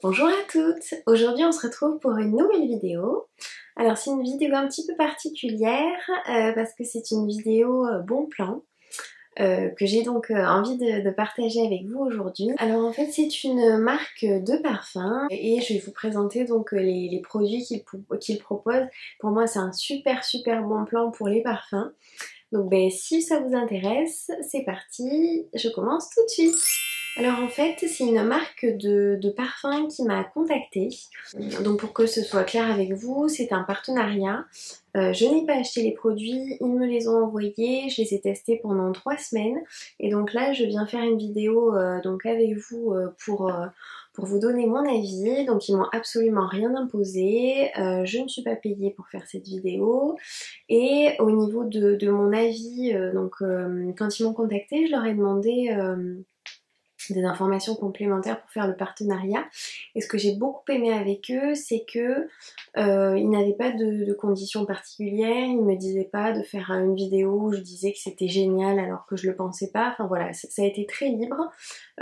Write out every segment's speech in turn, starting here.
Bonjour à toutes! Aujourd'hui on se retrouve pour une nouvelle vidéo. Alors c'est une vidéo un petit peu particulière parce que c'est une vidéo bon plan que j'ai donc envie de partager avec vous aujourd'hui. Alors en fait c'est une marque de parfum et je vais vous présenter donc les produits qu'il propose. Pour moi c'est un super bon plan pour les parfums. Donc si ça vous intéresse, c'est parti, je commence tout de suite. Alors en fait c'est une marque de parfum qui m'a contactée. Donc pour que ce soit clair avec vous, c'est un partenariat. Je n'ai pas acheté les produits, ils me les ont envoyés, je les ai testés pendant 3 semaines. Et donc là je viens faire une vidéo donc avec vous pour vous donner mon avis. Donc ils m'ont absolument rien imposé, je ne suis pas payée pour faire cette vidéo. Et au niveau de mon avis, quand ils m'ont contacté, je leur ai demandé des informations complémentaires pour faire le partenariat. Et ce que j'ai beaucoup aimé avec eux, c'est que ils n'avaient pas de conditions particulières, ils me disaient pas de faire une vidéo où je disais que c'était génial alors que je le pensais pas. Enfin voilà, ça a été très libre.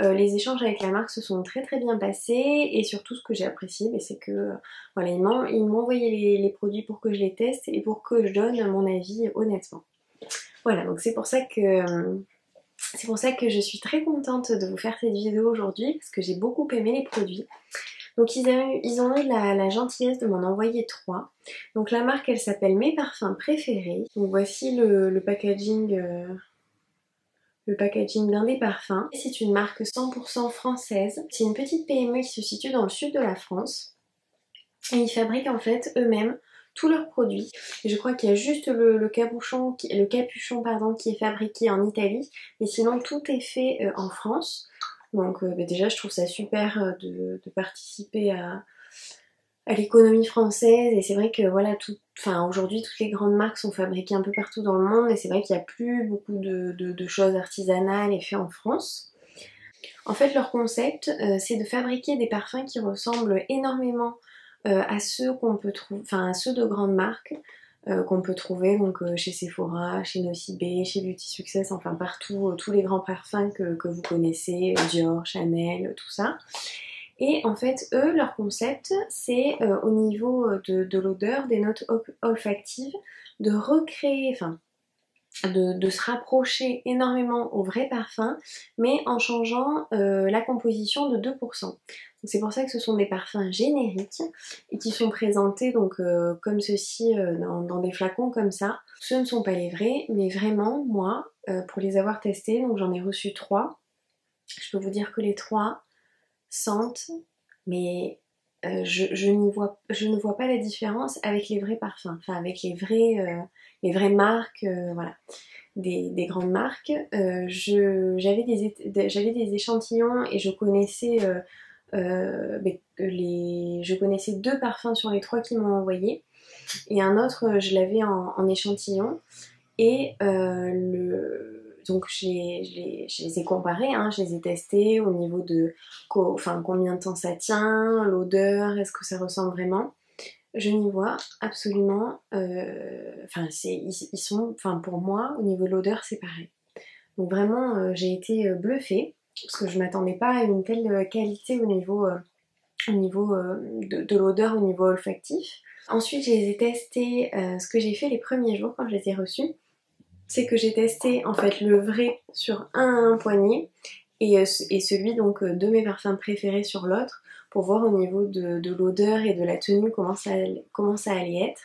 Les échanges avec la marque se sont très bien passés et surtout ce que j'ai apprécié, c'est que voilà, ils m'ont envoyé les produits pour que je les teste et pour que je donne mon avis honnêtement. Voilà, donc c'est pour ça que je suis très contente de vous faire cette vidéo aujourd'hui parce que j'ai beaucoup aimé les produits. Donc ils ont eu la gentillesse de m'en envoyer 3. Donc la marque elle s'appelle Mes Parfums Préférés. Donc voici le packaging d'un des parfums. C'est une marque 100% française. C'est une petite PME qui se situe dans le sud de la France. Et ils fabriquent en fait eux-mêmes tous leurs produits. Et je crois qu'il y a juste le capuchon qui est fabriqué en Italie. Mais sinon tout est fait en France. Donc déjà je trouve ça super de participer à l'économie française. Et c'est vrai que voilà, aujourd'hui toutes les grandes marques sont fabriquées un peu partout dans le monde. Et c'est vrai qu'il n'y a plus beaucoup de choses artisanales et faites en France. En fait leur concept c'est de fabriquer des parfums qui ressemblent énormément à ceux qu'on peut trouver, à ceux de grandes marques qu'on peut trouver donc chez Sephora, chez Nocibé, chez Beauty Success, enfin partout, tous les grands parfums que vous connaissez, Dior, Chanel, tout ça. Et en fait, eux, leur concept, c'est au niveau de l'odeur, des notes olfactives, de recréer, de se rapprocher énormément au vrai parfum, mais en changeant la composition de 2%. C'est pour ça que ce sont des parfums génériques et qui sont présentés donc comme ceci dans des flacons comme ça. Ce ne sont pas les vrais, mais vraiment moi, pour les avoir testés, donc j'en ai reçu 3. Je peux vous dire que les 3 sentent, mais je ne vois pas la différence avec les vrais parfums, avec les vraies marques, voilà, des grandes marques. J'avais des échantillons et je connaissais je connaissais 2 parfums sur les 3 qu'ils m'ont envoyé et un autre je l'avais en échantillon et donc je les ai comparés, hein, je les ai testés au niveau de combien de temps ça tient, l'odeur, est-ce que ça ressemble vraiment. Je n'y vois absolument, ils sont, pour moi, au niveau de l'odeur, c'est pareil. Donc vraiment, j'ai été bluffée, parce que je m'attendais pas à une telle qualité au niveau de l'odeur, au niveau olfactif. Ensuite, je les ai testés, ce que j'ai fait les premiers jours quand je les ai reçus, c'est que j'ai testé en fait le vrai sur un poignet et celui donc de mes parfums préférés sur l'autre pour voir au niveau de l'odeur et de la tenue comment ça allait être.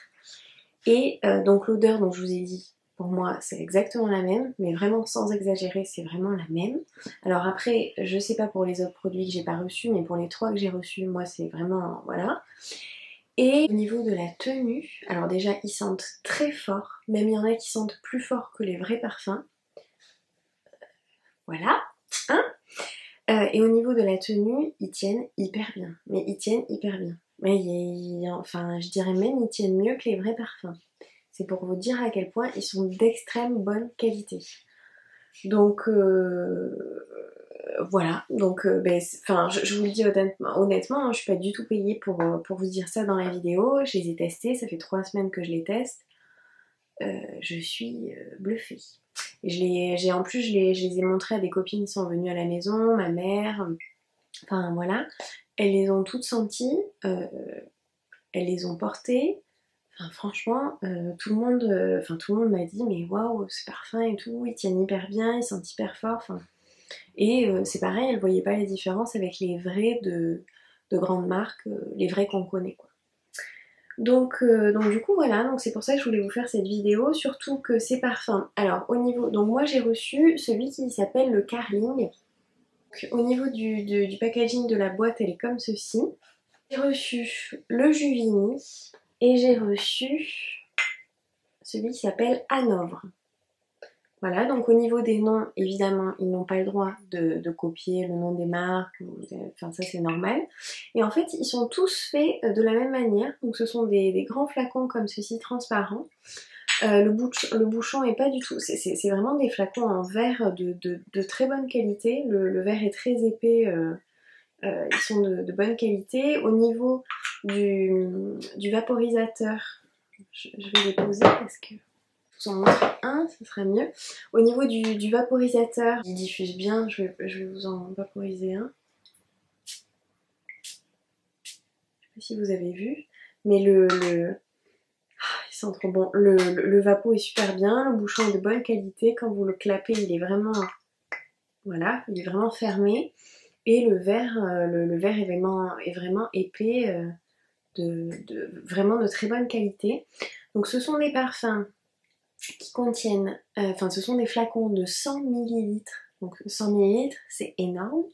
Et donc l'odeur dont je vous ai dit, pour moi c'est exactement la même, mais vraiment sans exagérer, c'est vraiment la même. Alors après, je sais pas pour les autres produits que j'ai pas reçus, mais pour les 3 que j'ai reçus, moi c'est vraiment, voilà. Et au niveau de la tenue, alors déjà ils sentent très fort, même il y en a qui sentent plus fort que les vrais parfums. Voilà, hein. Et au niveau de la tenue, ils tiennent hyper bien. Mais ils tiennent hyper bien. Mais je dirais même ils tiennent mieux que les vrais parfums. C'est pour vous dire à quel point ils sont d'extrême bonne qualité. Donc voilà, donc je vous le dis honnêtement, hein, je suis pas du tout payée pour vous dire ça dans la vidéo. Je les ai testés, ça fait 3 semaines que je les teste. Je suis bluffée. Et en plus je les ai montrés à des copines qui sont venues à la maison, ma mère, enfin voilà. elles les ont toutes senties, elles les ont portées. Enfin, franchement, tout le monde m'a dit mais waouh, ce parfum et tout, ils tiennent hyper bien, ils sentent hyper fort. Enfin, et c'est pareil, elles voyaient pas les différences avec les vrais de grandes marques, les vrais qu'on connaît quoi. Donc du coup voilà, donc c'est pour ça que je voulais vous faire cette vidéo, surtout que ces parfums. Alors au niveau, donc moi j'ai reçu celui qui s'appelle le Carling. Donc, au niveau du packaging de la boîte, elle est comme ceci. J'ai reçu le Juvigny et j'ai reçu celui qui s'appelle Hanovre. Voilà, donc au niveau des noms, évidemment, ils n'ont pas le droit de copier le nom des marques, enfin ça c'est normal. Et en fait, ils sont tous faits de la même manière, donc ce sont des grands flacons comme ceci, transparents. Le bouchon est pas du tout, c'est vraiment des flacons en verre de très bonne qualité, le verre est très épais, ils sont de bonne qualité. Au niveau du vaporisateur, je vais les poser parce que je vous en montre un, ce sera mieux. Au niveau du vaporisateur, il diffuse bien, je vais vous en vaporiser un. Je sais pas si vous avez vu, mais ils sont trop bons. Le vapo est super bien, le bouchon est de bonne qualité. Quand vous le clapez, il est vraiment, voilà, il est vraiment fermé. Et le verre est vraiment épais, vraiment de très bonne qualité. Donc ce sont des parfums qui contiennent, ce sont des flacons de 100 ml. Donc 100 ml, c'est énorme.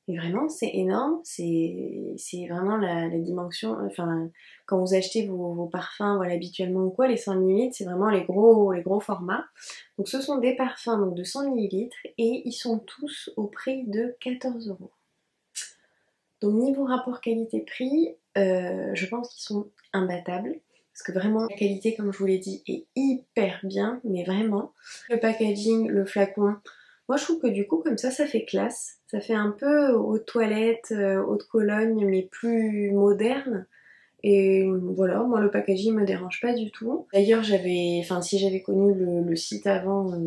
Et vraiment, c'est énorme. C'est vraiment la dimension. Enfin, quand vous achetez vos parfums, voilà, habituellement ou quoi, les 100 ml, c'est vraiment les gros formats. Donc ce sont des parfums donc, de 100 ml et ils sont tous au prix de 14 €. Donc niveau rapport qualité-prix, je pense qu'ils sont imbattables. Parce que vraiment, la qualité, comme je vous l'ai dit, est hyper bien, mais vraiment. Le packaging, le flacon, moi je trouve que du coup, comme ça fait classe. Ça fait un peu haute toilette, haute Cologne, mais plus moderne. Et voilà, moi le packaging me dérange pas du tout. D'ailleurs, si j'avais connu le site avant,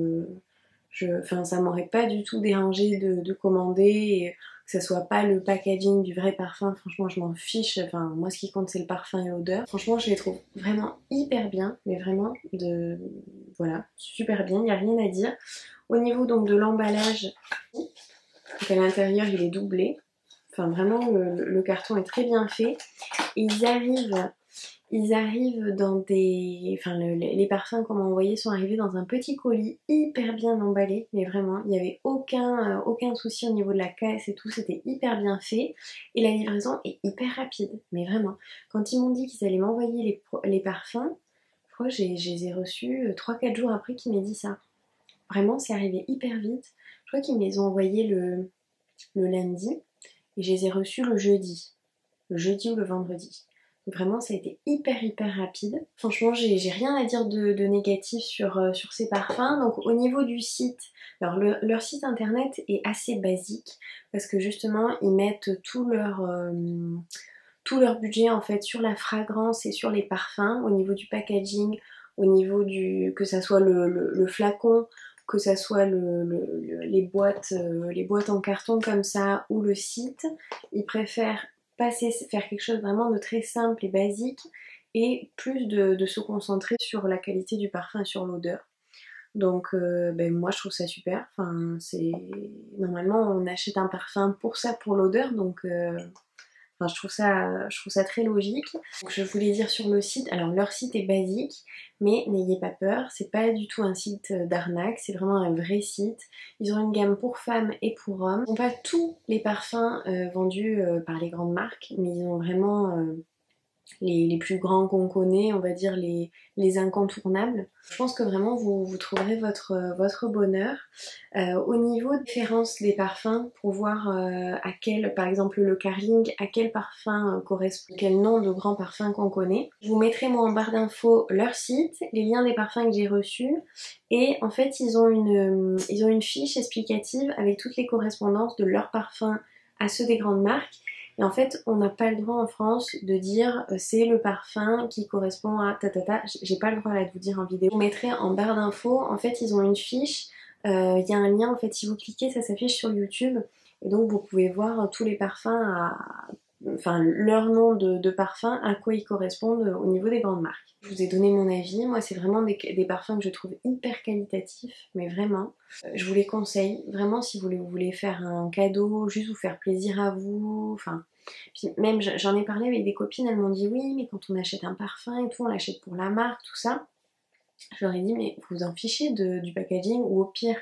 ça m'aurait pas du tout dérangé de commander. Et que ça soit pas le packaging du vrai parfum, franchement je m'en fiche, enfin moi ce qui compte c'est le parfum et l'odeur. Franchement je les trouve vraiment hyper bien, mais vraiment voilà, super bien, il n'y a rien à dire. Au niveau donc de l'emballage, donc à l'intérieur il est doublé, enfin vraiment le carton est très bien fait. Et ils arrivent dans des... Enfin, les parfums qu'on m'a envoyés sont arrivés dans un petit colis hyper bien emballé, mais vraiment, il n'y avait aucun souci au niveau de la caisse et tout, c'était hyper bien fait. Et la livraison est hyper rapide, mais vraiment. Quand ils m'ont dit qu'ils allaient m'envoyer les parfums, je crois que je les ai reçus 3-4 jours après qu'ils m'aient dit ça. Vraiment, c'est arrivé hyper vite. Je crois qu'ils me les ont envoyés le lundi et je les ai reçus le jeudi ou le vendredi. Donc vraiment ça a été hyper rapide. Franchement j'ai rien à dire de négatif sur ces parfums. Donc au niveau du site, alors leur site internet est assez basique parce que justement ils mettent tout leur budget en fait sur la fragrance et sur les parfums, au niveau du packaging, au niveau que ça soit le flacon, que ça soit les boîtes en carton comme ça ou le site. Ils préfèrent faire quelque chose vraiment de très simple et basique et plus de se concentrer sur la qualité du parfum et sur l'odeur. Donc moi je trouve ça super. Enfin, normalement on achète un parfum pour ça, pour l'odeur, donc enfin, je trouve ça très logique. Donc, je voulais dire sur le site, alors leur site est basique, mais n'ayez pas peur, c'est pas du tout un site d'arnaque, c'est vraiment un vrai site. Ils ont une gamme pour femmes et pour hommes. Ils n'ont pas tous les parfums vendus par les grandes marques, mais ils ont vraiment les plus grands qu'on connaît, on va dire les incontournables. Je pense que vraiment vous trouverez votre bonheur. Au niveau de différence des parfums, pour voir à quel, par exemple le Carling, à quel parfum correspond, quel nom de grand parfum qu'on connaît. Je vous mettrai moi en barre d'infos leur site, les liens des parfums que j'ai reçus, et en fait ils ont une fiche explicative avec toutes les correspondances de leurs parfums à ceux des grandes marques. Et en fait, on n'a pas le droit en France de dire c'est le parfum qui correspond à tatata. J'ai pas le droit là de vous dire en vidéo. Je vous mettrai en barre d'infos. En fait, ils ont une fiche. Il y a un lien. En fait, si vous cliquez, ça s'affiche sur YouTube. Et donc, vous pouvez voir tous les parfums enfin leur nom de parfum, à quoi ils correspondent au niveau des grandes marques. Je vous ai donné mon avis, moi c'est vraiment des parfums que je trouve hyper qualitatifs, mais vraiment. Je vous les conseille, vraiment si vous voulez faire un cadeau, juste vous faire plaisir à vous, enfin... Puis même j'en ai parlé avec des copines, elles m'ont dit oui mais quand on achète un parfum et tout, on l'achète pour la marque, tout ça. Je leur ai dit mais vous en fichez du packaging, ou au pire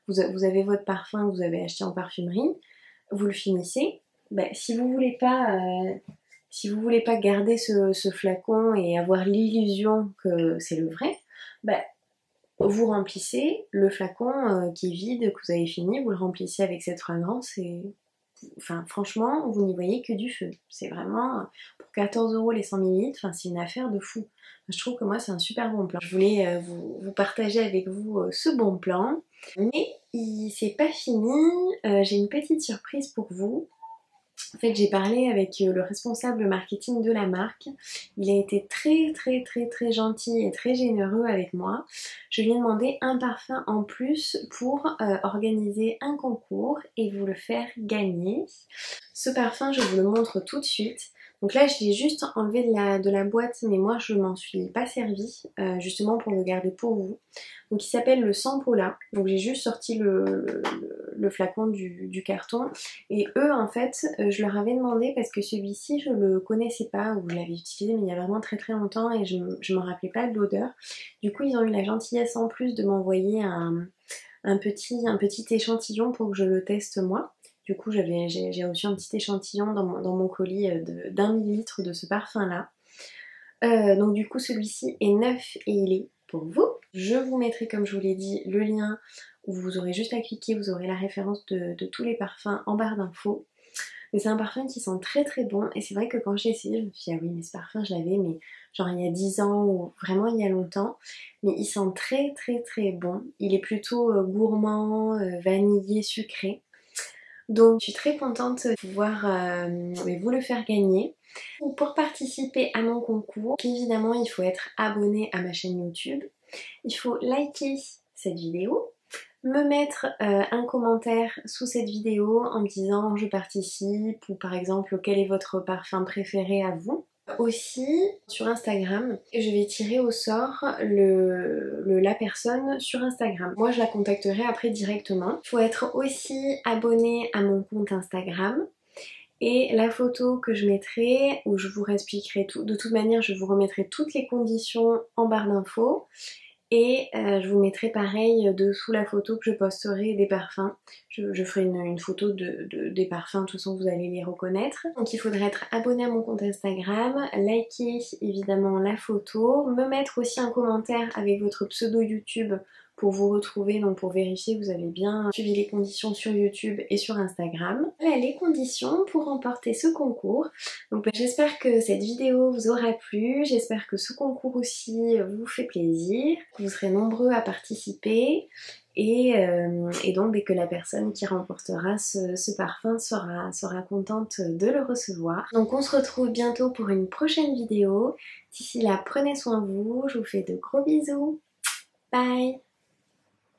vous avez votre parfum que vous avez acheté en parfumerie, vous le finissez. Ben, si vous voulez pas garder ce flacon et avoir l'illusion que c'est le vrai, ben, vous remplissez le flacon qui est vide, que vous avez fini, vous le remplissez avec cette fragrance et enfin franchement vous n'y voyez que du feu. C'est vraiment pour 14 € les 100 ml, enfin, c'est une affaire de fou. Je trouve que moi c'est un super bon plan. Je voulais vous partager avec vous ce bon plan. Mais c'est pas fini, j'ai une petite surprise pour vous. En fait, j'ai parlé avec le responsable marketing de la marque. Il a été très gentil et très généreux avec moi. Je lui ai demandé un parfum en plus pour organiser un concours et vous le faire gagner. Ce parfum, je vous le montre tout de suite. Donc là, je l'ai juste enlevé de la boîte, mais moi, je m'en suis pas servi, justement pour le garder pour vous. Donc il s'appelle le Sampola. Donc j'ai juste sorti le flacon du carton. Et eux, en fait, je leur avais demandé, parce que celui-ci, je le connaissais pas, ou je l'avais utilisé, mais il y a vraiment très longtemps, et je me rappelais pas de l'odeur. Du coup, ils ont eu la gentillesse en plus de m'envoyer un petit échantillon pour que je le teste moi. Du coup, j'ai reçu un petit échantillon dans mon colis d'1 millilitre de ce parfum-là. Donc du coup, celui-ci est neuf et il est pour vous. Je vous mettrai, comme je vous l'ai dit, le lien où vous aurez juste à cliquer, vous aurez la référence de tous les parfums en barre d'infos. Mais c'est un parfum qui sent très bon, et c'est vrai que quand j'ai essayé, je me suis dit ah oui mais ce parfum je l'avais mais genre il y a 10 ans ou vraiment il y a longtemps, mais il sent très bon. Il est plutôt gourmand, vanillé, sucré. Donc je suis très contente de pouvoir vous le faire gagner. Pour participer à mon concours, évidemment il faut être abonné à ma chaîne YouTube, il faut liker cette vidéo, me mettre un commentaire sous cette vidéo en me disant je participe, ou par exemple quel est votre parfum préféré à vous. Aussi sur Instagram, je vais tirer au sort la personne sur Instagram. Moi je la contacterai après directement. Il faut être aussi abonné à mon compte Instagram. Et la photo que je mettrai, où je vous réexpliquerai tout, de toute manière je vous remettrai toutes les conditions en barre d'infos. Et je vous mettrai pareil dessous la photo que je posterai des parfums. Je ferai une photo des parfums, de toute façon vous allez les reconnaître. Donc il faudrait être abonné à mon compte Instagram, liker évidemment la photo, me mettre aussi un commentaire avec votre pseudo YouTube pour vous retrouver, donc pour vérifier que vous avez bien suivi les conditions sur YouTube et sur Instagram. Voilà les conditions pour remporter ce concours. Donc j'espère que cette vidéo vous aura plu, j'espère que ce concours aussi vous fait plaisir, que vous serez nombreux à participer et donc que la personne qui remportera ce parfum sera contente de le recevoir. Donc on se retrouve bientôt pour une prochaine vidéo. D'ici là, prenez soin de vous, je vous fais de gros bisous. Bye!